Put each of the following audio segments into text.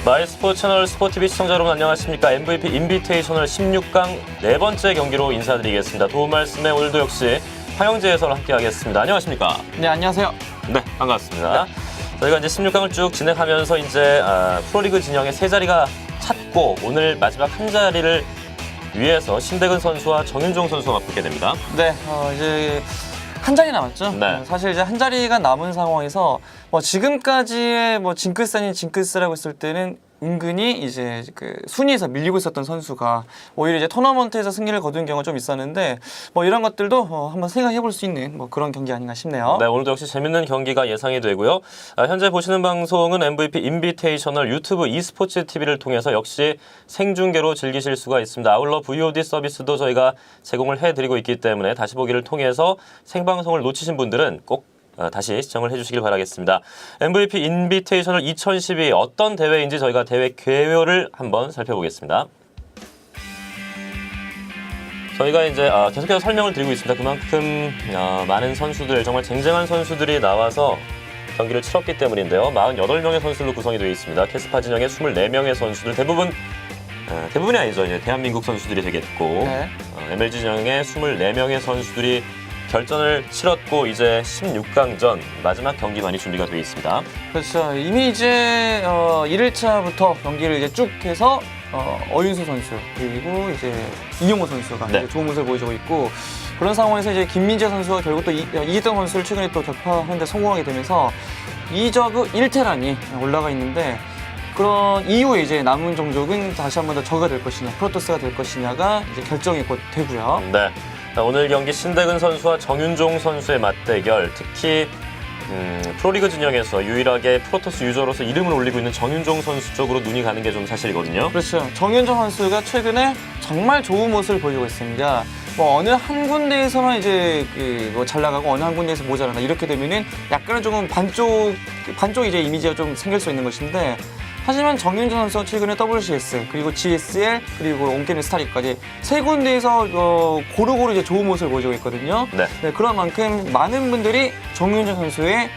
마이스포츠 채널 스포티비 시청자 여러분 안녕하십니까. MVP 인비테이셔널 16강 네 번째 경기로 인사드리겠습니다. 도움 말씀에 오늘도 역시 황영재 해설 함께하겠습니다. 안녕하십니까. 네, 안녕하세요. 네, 반갑습니다. 네. 저희가 이제 16강을 쭉 진행하면서 이제 프로리그 진영의 세 자리가 찼고 오늘 마지막 한 자리를 위해서 신대근 선수와 정윤종 선수가 맞붙게 됩니다. 네, 이제 한 자리 남았죠. 네. 사실 이제 한 자리가 남은 상황에서 지금까지의 징크스 아닌 징크스라고 했을 때는 은근히 이제 그 순위에서 밀리고 있었던 선수가 오히려 이제 토너먼트에서 승리를 거둔 경우가 좀 있었는데 이런 것들도 한번 생각해 볼 수 있는 그런 경기 아닌가 싶네요. 네, 오늘도 역시 재밌는 경기가 예상이 되고요. 현재 보시는 방송은 MVP 인비테이셔널 유튜브 e스포츠 TV를 통해서 역시 생중계로 즐기실 수가 있습니다. 아울러 VOD 서비스도 저희가 제공을 해드리고 있기 때문에 다시 보기를 통해서 생방송을 놓치신 분들은 꼭 다시 시청을 해주시길 바라겠습니다. MVP 인비테이셔널 2012 어떤 대회인지 저희가 대회 개요를 한번 살펴보겠습니다. 저희가 이제 계속해서 설명을 드리고 있습니다. 그만큼 많은 선수들, 정말 쟁쟁한 선수들이 나와서 경기를 치렀기 때문인데요. 48명의 선수들로 구성이 되어 있습니다. 캐스파 진영의 24명의 선수들, 대부분이 아니죠. 이제 대한민국 선수들이 되겠고 네. MLG 진영의 24명의 선수들이 결전을 치렀고 이제 16강전 마지막 경기만이 준비가 되어 있습니다. 그렇죠. 이미 이제 1일차부터 경기를 이제 쭉 해서 어윤수 선수 그리고 이제 이용호 선수가 네. 이제 좋은 모습을 보여주고 있고 그런 상황에서 이제 김민재 선수가 결국 또 이기던 선수를 최근에 또 격파하는데 성공하게 되면서 이저그 1테란이 올라가 있는데 그런 이후에 이제 남은 종족은 다시 한 번 더 저가 될 것이냐 프로토스가 될 것이냐가 이제 결정이 곧 되고요. 네. 오늘 경기 신대근 선수와 정윤종 선수의 맞대결, 특히 프로리그 진영에서 유일하게 프로토스 유저로서 이름을 올리고 있는 정윤종 선수 쪽으로 눈이 가는 게 좀 사실이거든요. 그렇죠. 정윤종 선수가 최근에 정말 좋은 모습을 보여주고 있습니다. 어느 한 군데에서만 이제 잘 나가고 어느 한 군데에서 모자란다 이렇게 되면은 약간은 조금 반쪽 이제 이미지가 좀 생길 수 있는 것인데. 하지만 정윤종 선수가 최근에 WCS 그리고 GSL 그리고 온게임 스타리까지 세 군데에서 고루고루 이제 좋은 모습을 보여주고 있거든요. 네. 네, 그런 만큼 많은 분들이 정윤종 선수의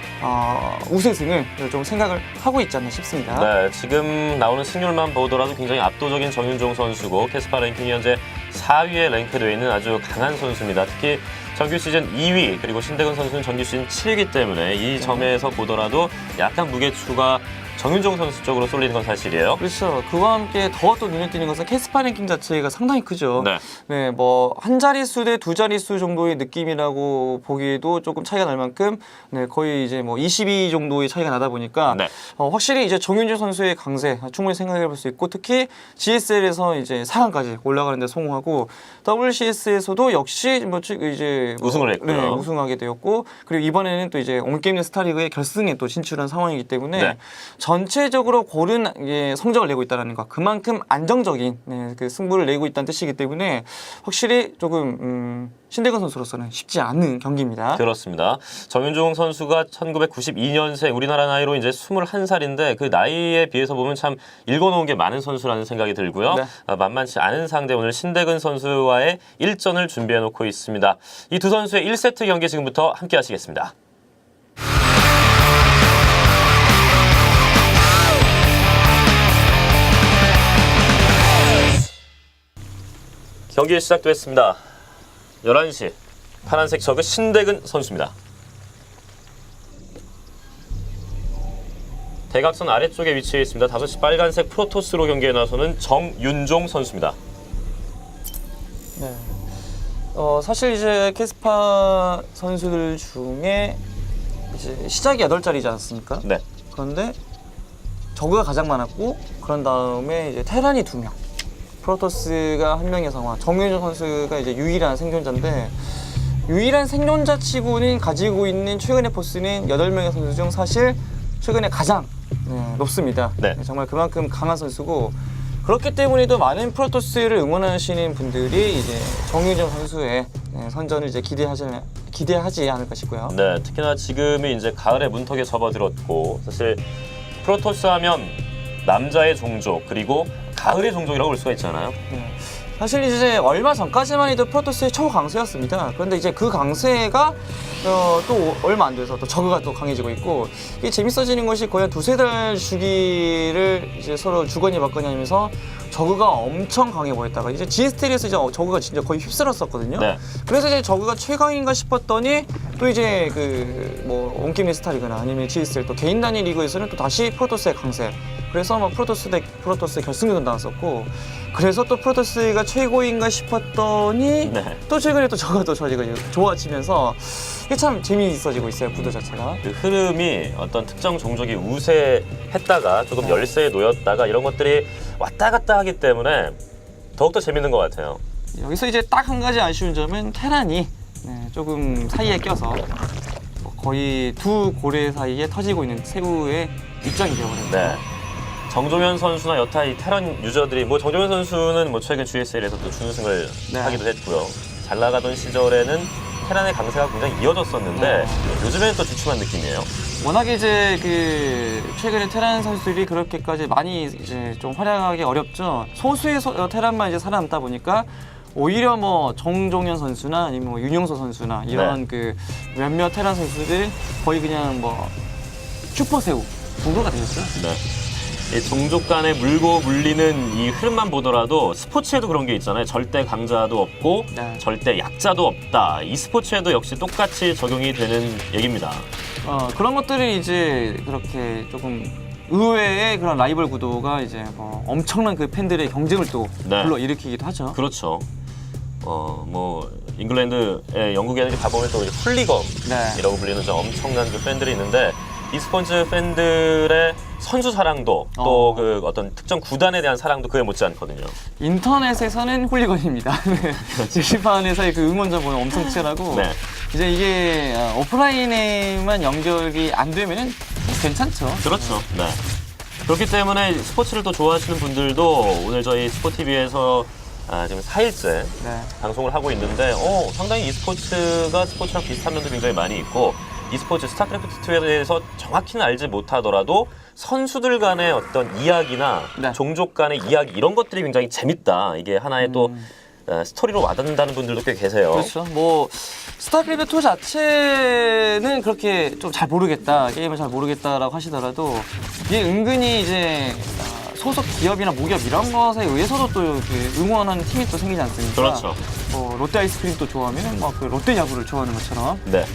우승승을 좀 생각을 하고 있지 않나 싶습니다. 네, 지금 나오는 승률만 보더라도 굉장히 압도적인 정윤종 선수고 캐스파 랭킹이 현재 4위에 랭크되어 있는 아주 강한 선수입니다. 특히 정규 시즌 2위 그리고 신대근 선수는 정규 시즌 7위이기 때문에 이 점에서 보더라도 약간 무게추가 정윤종 선수 쪽으로 쏠리는 건 사실이에요. 그렇죠. 그와 함께 더 또 눈에 띄는 것은 캐스파 랭킹 자체가 상당히 크죠. 네. 네, 한 자릿수 대 두 자릿수 정도의 느낌이라고 보기에도 조금 차이가 날 만큼 네, 거의 이제 22 정도의 차이가 나다 보니까 네. 확실히 이제 정윤종 선수의 강세 충분히 생각해 볼 수 있고 특히 GSL에서 이제 4강까지 올라가는 데 성공하고 WCS에서도 역시 이제 우승을 했고요. 네, 우승하게 되었고 그리고 이번에는 또 이제 온게임 스타리그의 결승에 또 진출한 상황이기 때문에 네. 전체적으로 고른 성적을 내고 있다는 것, 그만큼 안정적인 그 승부를 내고 있다는 뜻이기 때문에 확실히 조금 신대근 선수로서는 쉽지 않은 경기입니다. 그렇습니다. 정윤종 선수가 1992년생 우리나라 나이로 이제 21살인데 그 나이에 비해서 보면 참 읽어놓은 게 많은 선수라는 생각이 들고요. 네. 만만치 않은 상대 오늘 신대근 선수와의 1전을 준비해놓고 있습니다. 이 두 선수의 1세트 경기 지금부터 함께 하시겠습니다. 경기 시작됐습니다. 11시 파란색 저그 신대근 선수입니다. 대각선 아래쪽에 위치해 있습니다. 5시 빨간색 프로토스로 경기에 나서는 정윤종 선수입니다. 네. 사실 이제 캐스파 선수들 중에 이제 시작이 8자리지 않습니까? 네. 그런데 저그가 가장 많았고 그런 다음에 이제 테란이 2명. 프로토스가 1명의 상황, 정윤종 선수가 이제 유일한 생존자인데 유일한 생존자 치고는 가지고 있는 최근의 포스는 8명의 선수 중 사실 최근에 가장 높습니다. 네. 정말 그만큼 강한 선수고 그렇기 때문에도 많은 프로토스를 응원하시는 분들이 이제 정윤종 선수의 선전을 이제 기대하지 않을까 싶고요. 네, 특히나 지금이 이제 가을의 문턱에 접어들었고 사실 프로토스 하면 남자의 종족 그리고 가을의 종족이라고 볼 수가 있잖아요. 네. 사실 이제 얼마 전까지만 해도 프로토스의 초강세였습니다. 그런데 이제 그 강세가 또 얼마 안 돼서 또 저그가 또 강해지고 있고, 이게 재밌어지는 것이 거의 한 두세 달 주기를 이제 서로 주거니 받거니 하면서 저그가 엄청 강해 보였다가 이제 GST에서 이제 저그가 진짜 거의 휩쓸었었거든요. 네. 그래서 이제 저그가 최강인가 싶었더니 또 이제 그 뭐 온게임의 스타리그나 아니면 GSL 또 개인 단위 리그에서는 또 다시 프로토스의 강세. 그래서 뭐 프로토스 대 프로토스 결승전 나왔었고, 그래서 또 프로토스가 최고인가 싶었더니 네. 또 최근에 또 저가 또 저지가 좋아지면서 이게 참 재미있어지고 있어요, 구도 자체가. 그 흐름이 어떤 특정 종족이 우세했다가 조금 열세에 놓였다가 이런 것들이 왔다 갔다 하기 때문에 더욱더 재밌는 것 같아요. 여기서 이제 딱 한 가지 아쉬운 점은 테란이 조금 사이에 껴서 뭐 거의 두 고래 사이에 터지고 있는 세구의 입장이 되어버렸죠. 네. 정종현 선수나 여타 이 테란 유저들이 뭐 정종현 선수는 뭐 최근 GSL에서 또 준우승을 네. 하기도 했고요. 잘 나가던 시절에는 테란의 강세가 굉장히 이어졌었는데 요즘에는 또 주춤한 느낌이에요. 워낙에 이제 그 최근에 테란 선수들이 그렇게까지 많이 이제 좀 활약하기 어렵죠. 소수의 테란만 이제 살아남다 보니까 오히려 뭐 정종현 선수나 아니면 뭐 윤용서 선수나 이런 네. 그 몇몇 테란 선수들 거의 그냥 뭐 슈퍼새우 정도가 되었죠. 네. 이 종족 간에 물고 물리는 이 흐름만 보더라도 스포츠에도 그런 게 있잖아요. 절대 강자도 없고 네. 절대 약자도 없다. 이 스포츠에도 역시 똑같이 적용이 되는 얘기입니다. 그런 것들이 이제 그렇게 조금 의외의 그런 라이벌 구도가 이제 뭐 엄청난 그 팬들의 경쟁을 또 네. 불러일으키기도 하죠. 그렇죠. 뭐 잉글랜드에 영국에 가보면 또 훌리검이라고 네. 불리는 저 엄청난 그 팬들이 있는데 e스포츠 팬들의 선수 사랑도 또 그 어떤 특정 구단에 대한 사랑도 그에 못지않거든요. 인터넷에서는 홀리건입니다. 네. 게시판에서의 그 응원전 보면 엄청 치열하고 네. 이제 이게 오프라인에만 연결이 안 되면은 괜찮죠. 그렇죠. 네. 그렇기 때문에 스포츠를 또 좋아하시는 분들도 오늘 저희 스포티비에서 지금 4일째 네. 방송을 하고 있는데 상당히 e스포츠가 스포츠랑 비슷한 면도 굉장히 많이 있고 e스포츠 스타크래프트2에 대해서 정확히는 알지 못하더라도 선수들 간의 어떤 이야기나 네. 종족 간의 이야기 이런 것들이 굉장히 재밌다. 이게 하나의 또 스토리로 와닿는다는 분들도 꽤 계세요. 그렇죠. 뭐 스타크래프트2 자체는 그렇게 좀 잘 모르겠다, 게임을 잘 모르겠다라고 하시더라도 이게 은근히 이제 소속 기업이나 모기업 이런 것에 의해서도 또 이렇게 응원하는 팀이 또 생기지 않습니까? 그렇죠. 뭐 롯데 아이스크림도 좋아하면 뭐 그 롯데 야구를 좋아하는 것처럼. 네.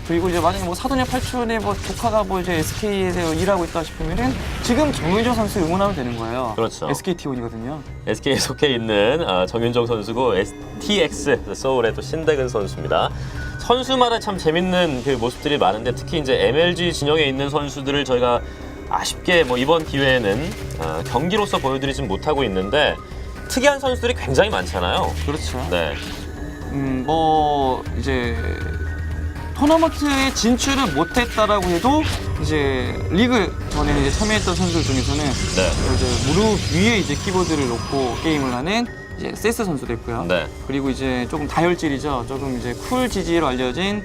그리고 이제 만약에 뭐 사돈의 팔촌의 뭐 조카가 뭐 이제 SK에서 일하고 있다 싶으면은 지금 정윤정 선수 응원하면 되는 거예요. 그렇죠. SKT1이거든요. SK에 속해 있는 정윤정 선수고 TX 소울의 또 신대근 선수입니다. 선수마다 참 재밌는 그 모습들이 많은데 특히 이제 MLG 진영에 있는 선수들을 저희가 아쉽게 뭐 이번 기회에는 경기로서 보여드리진 못하고 있는데 특이한 선수들이 굉장히 많잖아요. 그렇죠. 네. 뭐 이제 토너먼트에 진출은 못했다라고 해도 이제 리그 전에 이제 참여했던 선수들 중에서는 네. 이제 무릎 위에 이제 키보드를 놓고 게임을 하는 이제 세스 선수도 있고요. 네. 그리고 이제 조금 다혈질이죠. 조금 이제 쿨 지지로 알려진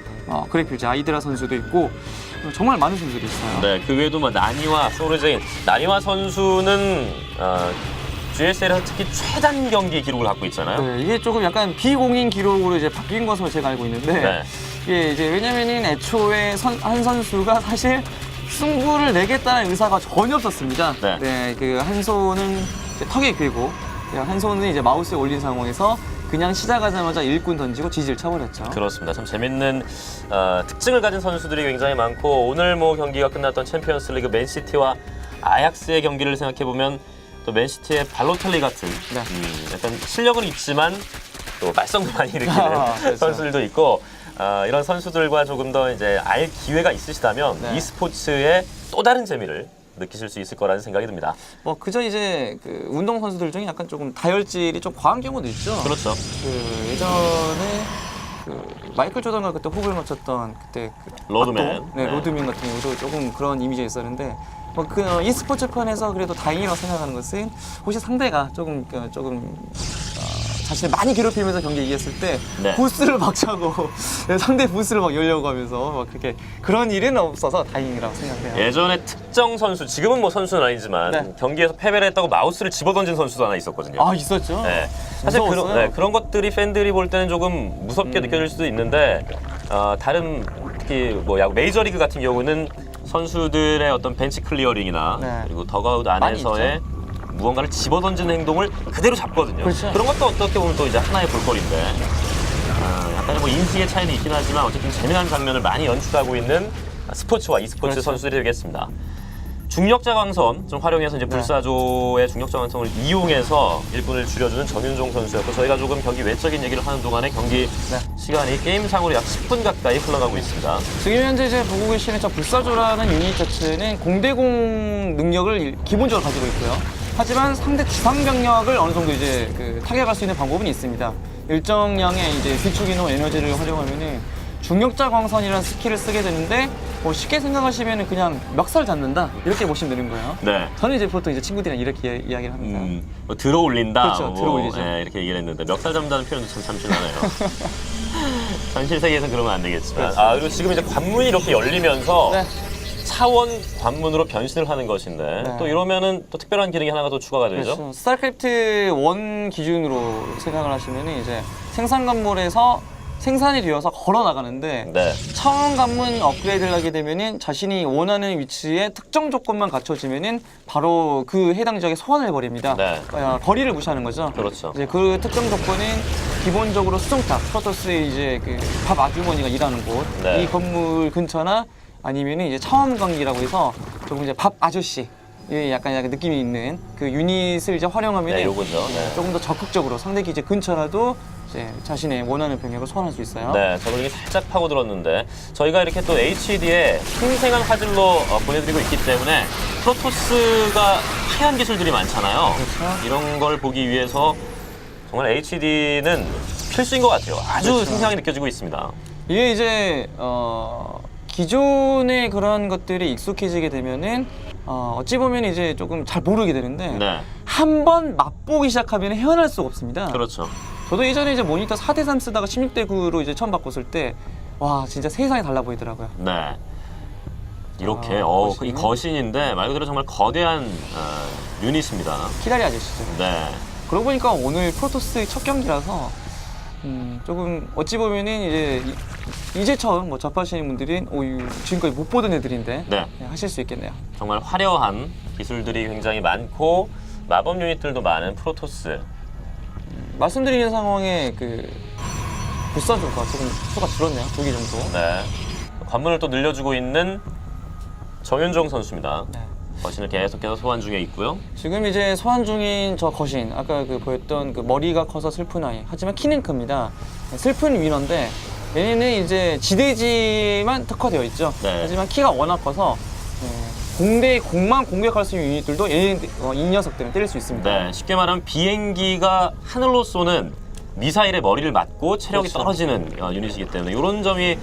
그래필즈 아이드라 선수도 있고 정말 많은 선수들이 있어요. 네. 그 외에도 뭐 나니와 소르제인, 나니와 선수는 GSL에서 특히 최단 경기 기록을 갖고 있잖아요. 네, 이게 조금 약간 비공인 기록으로 이제 바뀐 것으로 제가 알고 있는데 네. 이게 이제 왜냐면은 애초에 한 선수가 사실 승부를 내겠다는 의사가 전혀 없었습니다. 네. 그 한 손은 이제 턱에 긁고 한 손은 이제 마우스에 올린 상황에서 그냥 시작하자마자 일꾼 던지고 지지를 쳐버렸죠. 그렇습니다. 참 재밌는 특징을 가진 선수들이 굉장히 많고 오늘 뭐 경기가 끝났던 챔피언스리그 맨시티와 아약스의 경기를 생각해 보면 또 맨시티의 발로텔리 같은 네. 약간 실력은 있지만 또 말썽도 많이 일으키는 그렇죠. 선수들도 있고 이런 선수들과 조금 더 이제 알 기회가 있으시다면 네. e스포츠의 또 다른 재미를 느끼실 수 있을 거라는 생각이 듭니다. 뭐 그저 이제 그 운동 선수들 중에 약간 조금 다혈질이 좀 과한 경우도 있죠. 그렇죠. 그 예전에 그 마이클 조던과 그때 호흡을 맞췄던 그때 그 로드맨. 악동? 네, 네. 로드맨 같은 경우도 조금 그런 이미지가 있었는데 뭐 그 e스포츠 편에서 그래도 다행이라고 생각하는 것은 혹시 상대가 조금 자신을 많이 괴롭히면서 경기에 이겼을 때 네. 부스를 막 차고 상대 부스를 막 열려고 하면서 막 그렇게 그런 일은 없어서 다행이라고 생각해요. 예전에 특정 선수, 지금은 뭐 선수는 아니지만 네. 경기에서 패배를 했다고 마우스를 집어던진 선수도 하나 있었거든요. 아, 있었죠? 네. 사실 무서웠어요. 그런 것들이 팬들이 볼 때는 조금 무섭게 느껴질 수도 있는데 다른 특히 뭐 야구 메이저리그 같은 경우는 선수들의 어떤 벤치 클리어링이나 네. 그리고 더그아웃 많이 안에서의 무언가를 집어던지는 행동을 그대로 잡거든요. 그렇죠. 런 것도 어떻게 보면 또 이제 하나의 볼거리인데 약간 뭐 인식의 차이는 있긴 하지만 어쨌든 재미난 장면을 많이 연출하고 있는 스포츠와 e스포츠 그렇죠. 선수들이 되겠습니다. 중력자 광선 좀 활용해서 이제 불사조의 중력자 광선을 이용해서 일꾼을 줄여주는 정윤종 선수였고 저희가 조금 경기 외적인 얘기를 하는 동안에 경기 시간이 게임상으로 약 10분 가까이 흘러가고 있습니다. 지금 현재 이제 보고 계시는 저 불사조라는 유닛 자체는 공대공 능력을 기본적으로 가지고 있고요. 하지만 상대 지상 병력을 어느 정도 이제 타격할 수 있는 방법은 있습니다. 일정량의 이제 비축이노 에너지를 활용하면은 중력자 광선이라는 스킬을 쓰게 되는데 뭐 쉽게 생각하시면은 그냥 멱살 잡는다 이렇게 보시면 되는 거예요. 네. 저는 이제 보통 이제 친구들이랑 이렇게 이야기를 합니다. 뭐 들어 올린다. 그렇죠, 들어 올리죠. 이렇게 얘기를 했는데 멱살 잡는다는 표현도 참 참신하네요. 현실 세계에서 그러면 안 되겠지만. 그렇죠. 그리고 지금 이제 관문이 이렇게 열리면서 네. 차원 관문으로 변신을 하는 것인데 네. 또 이러면은 또 특별한 기능이 하나가 더 추가가 되죠. 그렇죠. 스타크래프트 1 기준으로 생각을 하시면 이제 생산 건물에서 생산이 되어서 걸어 나가는데 네. 차원 관문 업그레이드를 하게 되면은 자신이 원하는 위치에 특정 조건만 갖춰지면은 바로 그 해당 지역에 소환을 해버립니다. 네. 거리를 무시하는 거죠. 그렇죠. 이제 그 특정 조건은 기본적으로 수정탑, 프로토스의 이제 밥 아주머니가 일하는 곳, 네. 이 건물 근처나 아니면은 이제 차원관기라고 해서 조금 이제 밥 아저씨. 약간 느낌이 있는 그 유닛을 이제 활용하면 네, 요거죠. 네. 조금 더 적극적으로 상대 기지 근처라도 이제 자신의 원하는 병력을 소환할 수 있어요. 네, 저글링이 살짝 파고들었는데 저희가 이렇게 또 HD에 생생한 화질로 보내드리고 있기 때문에 프로토스가 하얀 기술들이 많잖아요. 그렇죠. 이런 걸 보기 위해서 정말 HD는 필수인 것 같아요. 아주 그렇죠. 생생하게 느껴지고 있습니다. 이게 이제 기존의 그런 것들이 익숙해지게 되면은 어찌 보면 이제 조금 잘 모르게 되는데 네, 한번 맛보기 시작하면 헤어날 수가 없습니다. 그렇죠. 저도 예전에 이제 모니터 4대3 쓰다가 16대9로 이제 처음 바꿨을 때 와 진짜 세상이 달라 보이더라고요. 네. 이렇게 거신. 이 거신인데 말 그대로 정말 거대한 유닛입니다. 키다리 아저씨죠. 네. 그러고 보니까 오늘 프로토스의 첫 경기라서 조금 어찌 보면은 이제 처음 뭐 접하시는 분들은 지금까지 못 보던 애들인데 네. 하실 수 있겠네요. 정말 화려한 기술들이 굉장히 많고 마법 유닛들도 많은 프로토스. 말씀드리는 상황에 불사조가 조금 수가 줄었네요. 2개 정도. 네. 관문을 또 늘려주고 있는 정윤종 선수입니다. 네. 거신을 계속해서 소환 중에 있고요. 지금 이제 소환 중인 저 거신, 아까 보였던 머리가 커서 슬픈 아이. 하지만 키는 큽니다. 슬픈 위너인데 얘네는 이제 지대지만 특화되어 있죠. 네. 하지만 키가 워낙 커서 공만 공격할 수 있는 유닛들도 이 녀석들은 때릴 수 있습니다. 네. 쉽게 말하면 비행기가 하늘로 쏘는 미사일의 머리를 맞고 체력이 그렇죠. 떨어지는 유닛이기 때문에 이런 점이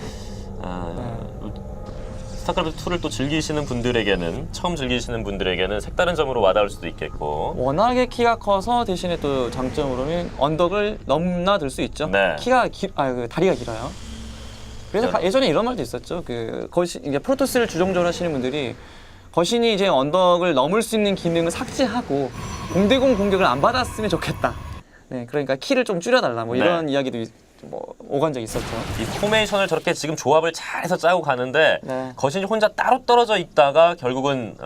스타크래프트 2를 또 즐기시는 분들에게는 처음 즐기시는 분들에게는 색다른 점으로 와닿을 수도 있겠고. 워낙에 키가 커서 대신에 또 장점으로는 언덕을 넘나들 수 있죠. 네. 다리가 길어요. 그래서 네. 예전에 이런 말도 있었죠. 거신, 이제 프로토스를 주종적으로 하시는 분들이 거신이 이제 언덕을 넘을 수 있는 기능을 삭제하고 공대공 공격을 안 받았으면 좋겠다. 네, 그러니까 키를 좀 줄여달라. 뭐 이런 이야기도 오간 적이 있었죠. 이 포메이션을 저렇게 지금 조합을 잘해서 짜고 가는데 네. 거신이 혼자 따로 떨어져 있다가 결국은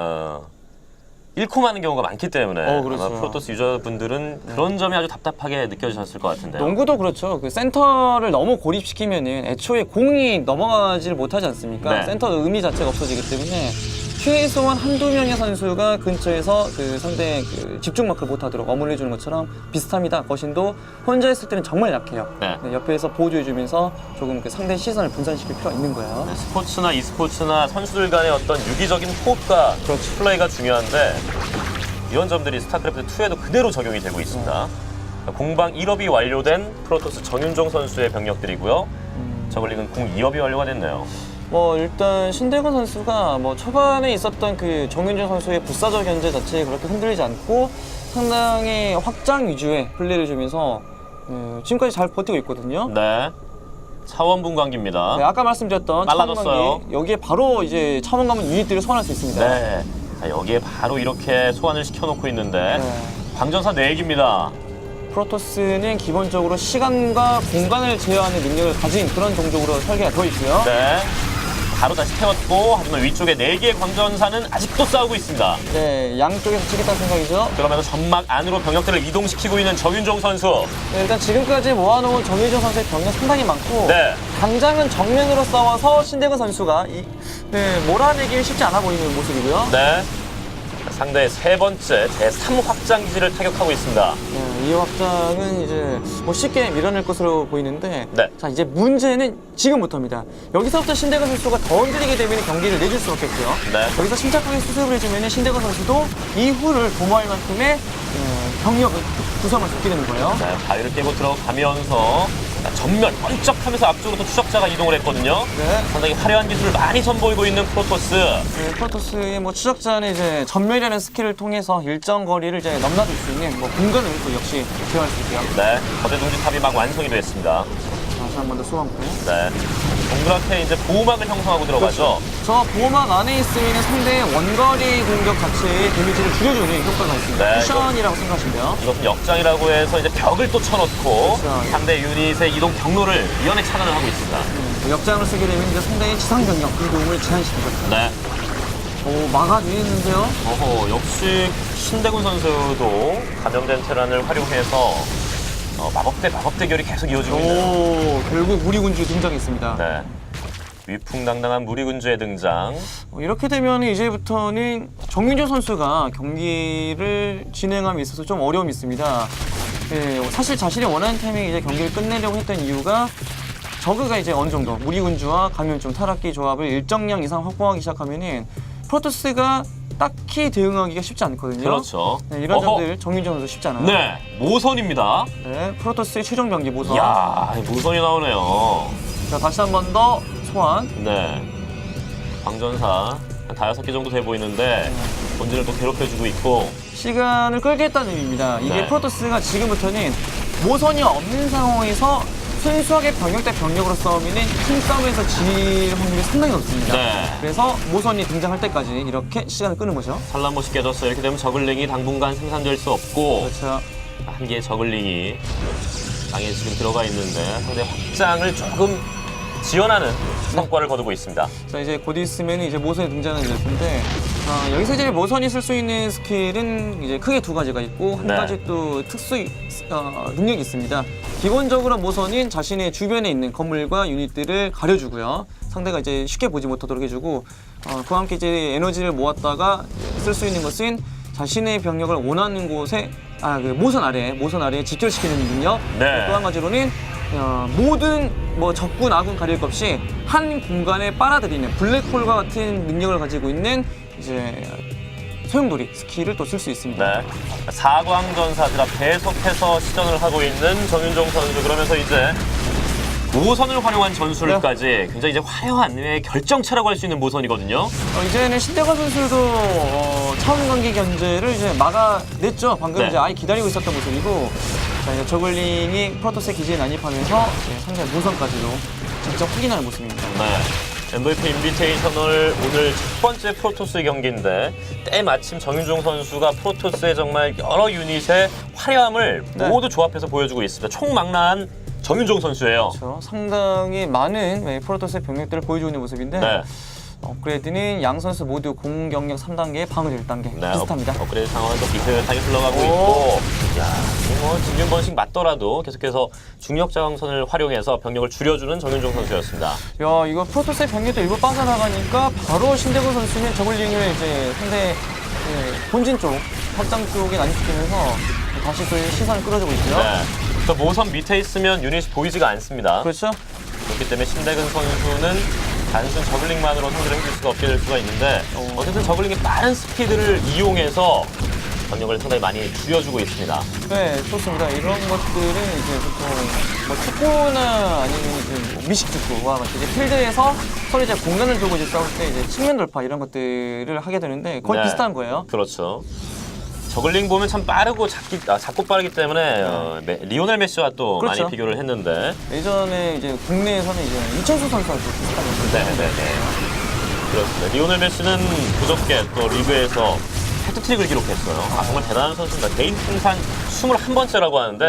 잃고 마는 경우가 많기 때문에 그렇죠. 아마 프로토스 유저분들은 그런 점이 아주 답답하게 느껴지셨을 것 같은데요. 농구도 그렇죠. 센터를 너무 고립시키면은 애초에 공이 넘어가지를 못하지 않습니까? 네. 센터 의미 자체가 없어지기 때문에 최소한 한두 명의 선수가 근처에서 상대 집중 마크를 못하도록 어물해 주는 것처럼 비슷합니다. 거신도 혼자 있을 때는 정말 약해요. 네. 옆에서 보조해 주면서 조금 상대 시선을 분산시킬 필요가 있는 거예요. 스포츠나 e스포츠나 선수들 간의 어떤 유기적인 호흡과 플레이가 중요한데 이런 점들이 스타크래프트 2에도 그대로 적용이 되고 있습니다. 공방 1업이 완료된 프로토스 정윤종 선수의 병력들이고요. 저글링은 공 2업이 완료가 됐네요. 일단 신대건 선수가 초반에 있었던 정윤종 선수의 불사조 견제 자체에 그렇게 흔들리지 않고 상당히 확장 위주의 플레이를 주면서 지금까지 잘 버티고 있거든요. 네. 차원 분광기입니다. 네, 아까 말씀드렸던 빨라졌어요. 차원관계 여기에 바로 이제 차원 가면 유닛들을 소환할 수 있습니다. 네. 자, 여기에 바로 이렇게 소환을 시켜놓고 있는데 네. 광전사 4기입니다. 프로토스는 기본적으로 시간과 공간을 제어하는 능력을 가진 그런 종족으로 설계가 되어 있고요. 네. 바로 다시 태웠고 하지만 위쪽에 4개의 광전사는 아직도 싸우고 있습니다. 네, 양쪽에서 치겠다는 생각이죠. 그러면서 점막 안으로 병력들을 이동시키고 있는 정윤종 선수. 네, 일단 지금까지 모아놓은 정유정 선수의 병력 상당히 많고 네. 당장은 정면으로 싸워서 신대근 선수가 몰아내기 쉽지 않아 보이는 모습이고요. 네. 상대의 3번째 제3 확장 기지를 타격하고 있습니다. 네, 이 확장은 이제 뭐 쉽게 밀어낼 것으로 보이는데 네. 자 이제 문제는 지금부터입니다. 여기서부터 신대근 선수가 더 흔들리게 되면 경기를 내줄 수 없겠고요. 네. 여기서 침착하게 수습을 해주면 신대근 선수도 이후를 도모할 만큼의 병력을 구성을 줬게 되는 거예요. 네, 바위를 깨고 들어가면서 전면 번쩍하면서 앞쪽으로 또 추적자가 이동을 했거든요. 네. 상당히 화려한 기술을 많이 선보이고 있는 프로토스. 네, 프로토스의 뭐 추적자는 이제 전멸이라는 스킬을 통해서 일정 거리를 이제 넘나들 수 있는 뭐 공간을 또 역시 제어할 수 있고요. 네, 거대 둥지탑이 막 완성이 됐습니다. 다시 한 번 더 소환고. 네, 동그랗게 이제 보호막을 형성하고 들어가죠. 저 보호막 안에 있으면 상대의 원거리 공격 자체의 데미지를 줄여주는 효과가 있습니다. 네, 쿠션이라고 생각하시면 돼요. 이것은 역장이라고 해서 이제 벽을 또 쳐놓고 그렇죠. 상대 유닛의 이동 경로를 유연히 차단을 하고 있습니다. 역장을 쓰게 되면 이제 상대의 지상 병력 이동을 제한시키죠. 네. 오, 막아주는데요. 어허, 역시 신대군 선수도 감염된 테란을 활용해서 마법 대 마법 대결이 계속 이어지고 있네요. 오, 결국 무리군주 등장했습니다. 네. 위풍당당한 무리군주의 등장. 이렇게 되면 이제부터는 정윤조 선수가 경기를 진행함에 있어서 좀 어려움이 있습니다. 사실 자신이 원하는 타이밍에 이제 경기를 끝내려고 했던 이유가 저그가 이제 어느 정도 무리군주와 감염증 타락기 조합을 일정량 이상 확보하기 시작하면은 프로토스가 딱히 대응하기가 쉽지 않거든요. 그렇죠. 네, 이런 어허. 점들 정윤조 선수 쉽지 않아요. 네, 모선입니다. 네, 프로토스의 최종 병기 모선. 이야, 모선이 나오네요. 자, 다시 한 번 더 소환. 네. 광전사 한 5개 정도 돼 보이는데 본진을 또 괴롭혀주고 있고. 시간을 끌겠다는 의미입니다. 이게 네. 프로토스가 지금부터는 모선이 없는 상황에서 순수하게 병력 대 병력으로 싸우면 힘싸움에서 질 확률이 상당히 높습니다. 네. 그래서 모선이 등장할 때까지 이렇게 시간을 끄는 거죠. 산란못이 깨졌어요. 이렇게 되면 저글링이 당분간 생산될 수 없고 그렇죠. 한 개의 저글링이 땅에 지금 들어가 있는데 상대 확장을 조금 지원하는 성과를 거두고 있습니다. 자, 이제 곧 있으면 이제 모선이 등장을 될 텐데 여기서 이제 모선이 쓸 수 있는 스킬은 이제 크게 2가지가 있고 한 네. 가지 또 특수 능력이 있습니다. 기본적으로 모선은 자신의 주변에 있는 건물과 유닛들을 가려주고요. 상대가 이제 쉽게 보지 못하도록 해주고 그와 함께 이제 에너지를 모았다가 쓸 수 있는 것은 자신의 병력을 원하는 곳에 모선 아래에 집결시키는 능력. 네. 또 한 가지로는 모든 적군 아군 가릴 것 없이 한 공간에 빨아들이는 블랙홀과 같은 능력을 가지고 있는 이제 소용돌이 스킬을 또 쓸 수 있습니다. 네. 사광전사들 계속해서 시전을 하고 있는 정윤종 선수. 그러면서 이제 모선을 활용한 전술까지 굉장히 이제 화려한 결정체라고 할 수 있는 모선이거든요. 이제는 신대관 선수도 차원 관계 견제를 이제 막아냈죠. 방금 네. 이제 아예 기다리고 있었던 모습이고, 자, 이제 저글링이 프로토스의 기지에 난입하면서 상대 모선까지도 직접 확인하는 모습입니다. 네. MVP 인비테이셔널 오늘 첫 번째 프로토스 경기인데 때마침 정윤종 선수가 프로토스의 정말 여러 유닛의 화려함을 네. 모두 조합해서 보여주고 있습니다. 총망라한 정윤종 선수예요. 그렇죠. 상당히 많은 프로토스의 병력들을 보여주고 있는 모습인데 네. 업그레이드는 양 선수 모두 공격력 3단계, 방어력 1단계 네, 비슷합니다. 업그레이드 상황은 또 비슷하게 흘러가고 오. 있고, 야, 뭐 진균번식 맞더라도 계속해서 중력 자강선을 활용해서 병력을 줄여주는 정윤종 선수였습니다. 야, 이거 프로토스의 병력도 일부 빠져나가니까 바로 신대구 선수는 저글링을 이제 상대 본진 쪽, 확장 쪽에 난입시키면서 다시 그 시선을 끌어주고 있고요. 네. 저 모선 밑에 있으면 유닛이 보이지가 않습니다. 그렇죠. 그렇기 때문에 신대근 선수는 단순 저글링만으로 상대를 해줄 수가 없게 될 수가 있는데 어쨌든 저글링의 빠른 스피드를 이용해서 병력을 상당히 많이 줄여주고 있습니다. 네, 좋습니다. 이런 것들은 이제 보통 축구나 아니면 이제 미식축구와 같이 이제 필드에서 서로 이제 공간을 두고 이제 싸울 때 이제 측면 돌파 이런 것들을 하게 되는데 거의 네. 비슷한 거예요. 그렇죠. 저글링 보면 참 빠르고 작고 빠르기 때문에 리오넬 메시와 또 그렇죠. 많이 비교를 했는데. 예전에 이제 국내에서는 이제 이천수 선수하고 비슷한 네네네. 그렇습니다. 리오넬 메시는 그저께 또 리그에서 해트트릭을 기록했어요. 정말 대단한 선수입니다. 개인 통산 21번째라고 하는데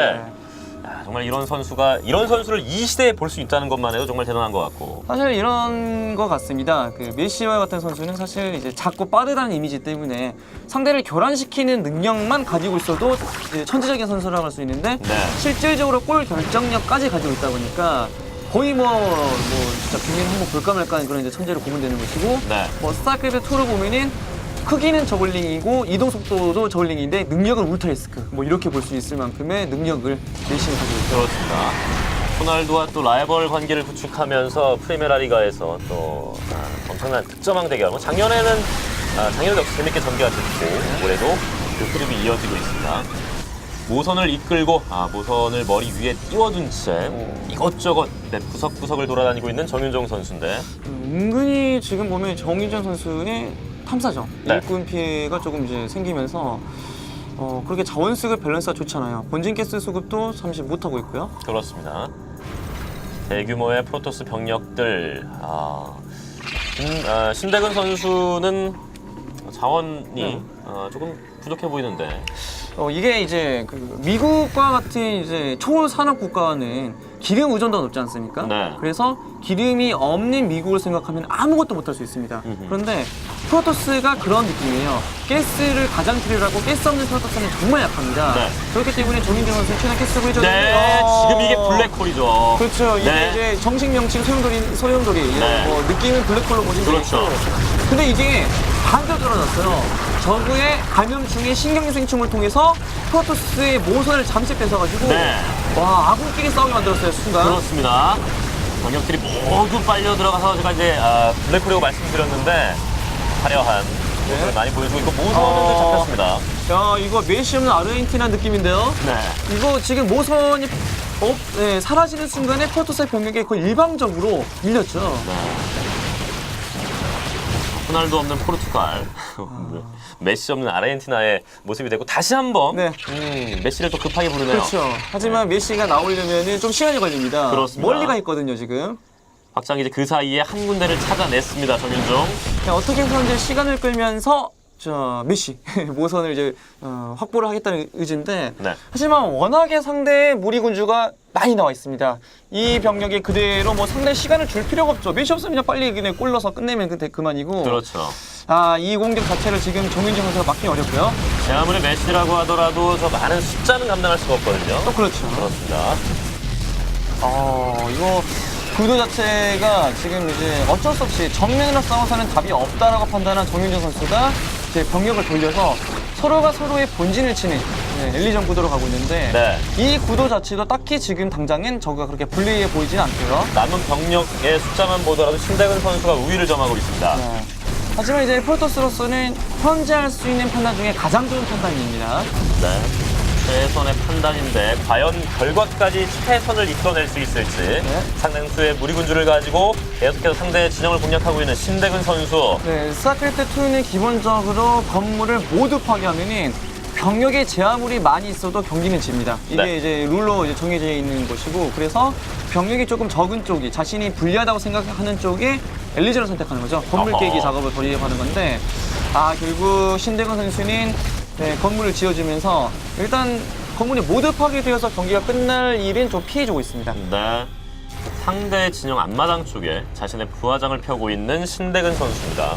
야, 정말 이런 선수를 이 시대에 볼 수 있다는 것만 해도 정말 대단한 것 같고. 사실 이런 것 같습니다. 그 메시와 같은 선수는 사실 이제 작고 빠르다는 이미지 때문에 상대를 교란시키는 능력만 가지고 있어도 이제 천재적인 선수라고 할 수 있는데 네. 실질적으로 골 결정력까지 가지고 있다 보니까 거의 뭐 진짜 비밀 한번 볼까 말까 하는 그런 이제 천재로 고문되는 것이고 네. 뭐 스타크래프트 2를 보면은 크기는 저글링이고 이동 속도도 저글링인데 능력은 울트라리스크 뭐 이렇게 볼 수 있을 만큼의 능력을 메시는 가지고 있죠. 그렇습니다. 호날두와 또 라이벌 관계를 구축하면서 프리메라 리가에서 또 엄청난 득점왕 대결. 작년에는 역시 재밌게 전개가 됐고 올해도 그 흐름이 이어지고 있습니다. 모선을 이끌고 모선을 머리 위에 띄워둔 채 이것저것 구석구석을 돌아다니고 있는 정윤종 선수인데. 은근히 지금 보면 정윤정 선수의 탐사정, 네. 일꾼 피해가 조금 이제 생기면서 그렇게 자원 수급 밸런스가 좋잖아요. 본진 가스 수급도 잠시 못하고 있고요. 그렇습니다. 대규모의 프로토스 병력들. 신대근 선수는 자원이 조금 부족해 보이는데. 이게 이제 그 미국과 같은 이제 초산업 국가는 기름 의존도가 높지 않습니까? 네. 그래서 기름이 없는 미국을 생각하면 아무것도 못할 수 있습니다. 그런데 프로토스가 그런 느낌이에요. 가스를 가장 필요로 하고 가스 없는 프로토스는 정말 약합니다. 네. 그렇기 때문에 정인정 선수는 최대한 가스를 해줬는데 네, 지금 이게 블랙홀이죠. 그렇죠. 이게 네. 이제 정식 명칭 소용돌이 네. 뭐 느낌은 블랙홀로 보시면 그렇죠. 되겠고 근데 이게 반대로 떨어졌어요. 적의 감염충의 신경생충을 통해서 프로토스의 모선을 잠시 뺏어가지고 네. 와 아군끼리 싸우게 만들었어요 순간. 그렇습니다. 병력들이 모두 빨려 들어가서 제가 이제 블랙홀이라고 말씀드렸는데 화려한 모습을 많이 보여주고 있고 모선은 잡혔습니다. 야 이거 메시 없는 아르헨티나 느낌인데요. 네. 이거 지금 모선이 사라지는 순간에 프로토스의 병력이 거의 일방적으로 밀렸죠. 호날두 없는 포르투갈, 메시 없는 아르헨티나의 모습이 되고 다시 한번 네. 메시를 또 급하게 부르네요. 그렇죠. 하지만 메시가 나오려면 좀 시간이 걸립니다. 그렇습니다. 멀리 가 있거든요 지금. 확장이 이제 그 사이에 한 군데를 찾아냈습니다. 정윤종. 어떻게 해서 이제 시간을 끌면서 메시 모선을 이제 확보를 하겠다는 의지인데 네. 하지만 워낙에 상대의 무리군주가 많이 나와 있습니다. 이 병력이 그대로 뭐 상대 시간을 줄 필요가 없죠. 메시 없으면 그냥 빨리 그냥 골 넣어서 끝내면 그만이고. 그렇죠. 이 공격 자체를 지금 정윤정 선수가 막기 어렵고요. 아무리 메시라고 하더라도 저 많은 숫자는 감당할 수가 없거든요. 또 그렇죠. 그렇습니다. 이거 구도 자체가 지금 이제 어쩔 수 없이 정면으로 싸워서는 답이 없다라고 판단한 정윤정 선수가 이제 병력을 돌려서 서로가 서로의 본진을 치는 엘리전 구도로 가고 있는데 네. 이 구도 자체도 딱히 지금 당장엔 저가 그렇게 불리해 보이진 않고요. 남은 병력의 숫자만 보더라도 신대근 선수가 우위를 점하고 있습니다. 네. 하지만 이제 프로토스로서는 현재 할 수 있는 판단 중에 가장 좋은 판단입니다. 네. 최선의 판단인데 과연 결과까지 최선을 이끌어낼 수 있을지 상당수의 무리군주를 가지고 계속해서 상대의 진영을 공략하고 있는 신대근 선수. 네, 스타크래프트 2는 기본적으로 건물을 모두 파괴하면은 병력의 제아물이 많이 있어도 경기는 집니다. 이게 네. 이제 룰로 이제 정해져 있는 것이고 그래서 병력이 조금 적은 쪽이 자신이 불리하다고 생각하는 쪽에 엘리전을 선택하는 거죠. 건물 어허. 깨기 작업을 돌입하는 건데 결국 신대건 선수는 건물을 지어주면서 일단 건물이 모두 파괴되어서 경기가 끝날 일은 좀 피해주고 있습니다. 네. 상대 진영 앞마당 쪽에 자신의 부하장을 펴고 있는 신대근 선수입니다.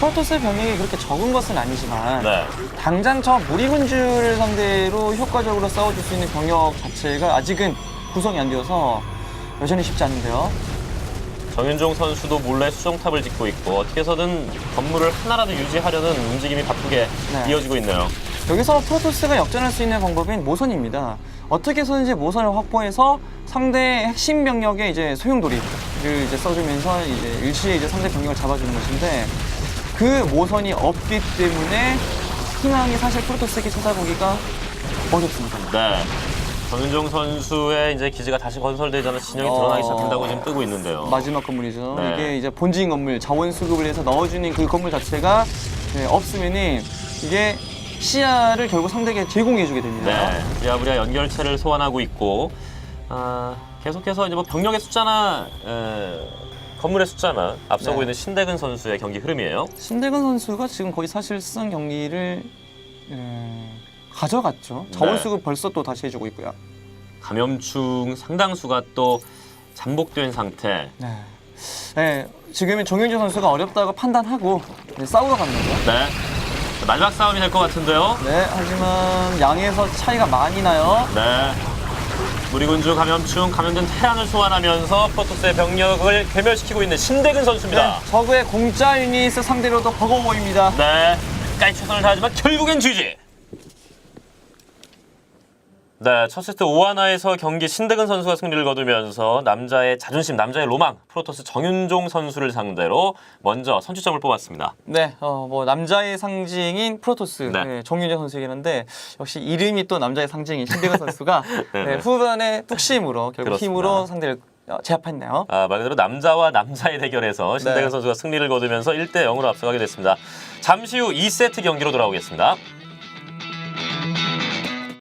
프로토스의 병력이 그렇게 적은 것은 아니지만 네. 당장 저 무리군주를 상대로 효과적으로 싸워줄 수 있는 병력 자체가 아직은 구성이 안 되어서 여전히 쉽지 않은데요. 정윤종 선수도 몰래 수정탑을 짓고 있고 어떻게 해서든 건물을 하나라도 유지하려는 움직임이 바쁘게 네. 이어지고 있네요. 여기서 프로토스가 역전할 수 있는 방법은 모선입니다. 어떻게 해서든지 모선을 확보해서 상대의 핵심 병력의 이제 소용돌이를 이제 써주면서 이제 일시에 이제 상대 병력을 잡아주는 것인데 그 모선이 없기 때문에 희망이 사실 프로토스에게 찾아보기가 어렵습니다. 네. 정윤종 선수의 이제 기지가 다시 건설되자는 진영이 드러나기 시작한다고 지금 뜨고 있는데요. 마지막 건물이죠. 네. 이게 이제 본진 건물, 자원 수급을 해서 넣어주는 그 건물 자체가 없으면은 이게 시야를 결국 상대에게 제공해주게 됩니다. 네, 부랴부랴 연결체를 소환하고 있고 계속해서 이제 뭐 병력의 숫자나 건물의 숫자나 앞서고 네. 있는 신대근 선수의 경기 흐름이에요. 신대근 선수가 지금 거의 사실상 경기를 가져갔죠. 자원 수급 벌써 또 다시 해주고 있고요. 감염충 상당수가 또 잠복된 상태. 네. 네, 지금은 정윤주 선수가 어렵다고 판단하고 싸우러 갑니다. 네, 마지막 싸움이 될 것 같은데요. 네, 하지만 양에서 차이가 많이 나요. 네, 무리군주 감염충 감염된 테란을 소환하면서 프로토스의 병력을 괴멸시키고 있는 신대근 선수입니다. 네, 적의 공짜 유닛을 상대로도 버거워 보입니다. 네, 끝까지 최선을 다하지만 결국엔 GG. 네, 첫 세트 오하나에서 경기 신대근 선수가 승리를 거두면서 남자의 자존심, 남자의 로망, 프로토스 정윤종 선수를 상대로 먼저 선취점을 뽑았습니다. 네, 뭐 남자의 상징인 프로토스 네. 네, 정윤재 선수이긴 한데 역시 이름이 또 남자의 상징인 신대근 선수가 네, 네, 후반에 뚝심으로 결국 그렇습니다. 힘으로 상대를 제압했네요. 말 그대로 남자와 남자의 대결에서 신대근 네. 선수가 승리를 거두면서 1대 0으로 앞서가게 됐습니다. 잠시 후 2세트 경기로 돌아오겠습니다.